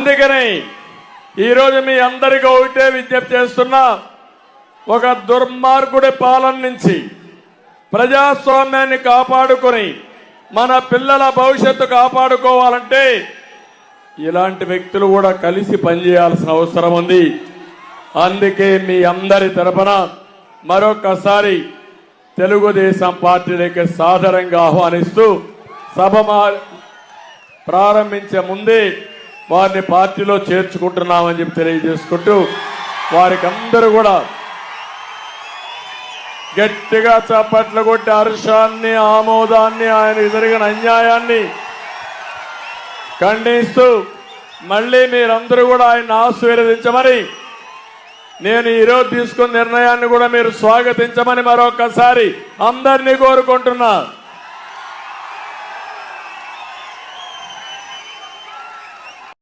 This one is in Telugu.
అందుకని ఈరోజు మీ అందరికీ ఒకటే విజ్ఞప్తి చేస్తున్నా, ఒక దుర్మార్గుడి పాలన నుంచి ప్రజాస్వామ్యాన్ని కాపాడుకొని మన పిల్లల భవిష్యత్తు కాపాడుకోవాలంటే ఇలాంటి వ్యక్తులు కూడా కలిసి పనిచేయాల్సిన అవసరం ఉంది. అందుకే మీ అందరి తరపున మరొకసారి తెలుగుదేశం పార్టీలోకి సాదరంగా ఆహ్వానిస్తూ సభ ప్రారంభించే ముందే వారిని పార్టీలో చేర్చుకుంటున్నామని చెప్పి తెలియజేసుకుంటూ వారికి అందరూ కూడా గట్టిగా చప్పట్లు కొట్టి హర్షాన్ని, ఆమోదాన్ని, ఆయన జరిగిన అన్యాయాన్ని ఖండిస్తూ మళ్ళీ మీరందరూ కూడా ఆయన ఆశీర్వదించమని, నేను ఈరోజు తీసుకున్న నిర్ణయాన్ని కూడా మీరు స్వాగతించమని మరొకసారి అందరినీ కోరుకుంటున్నా.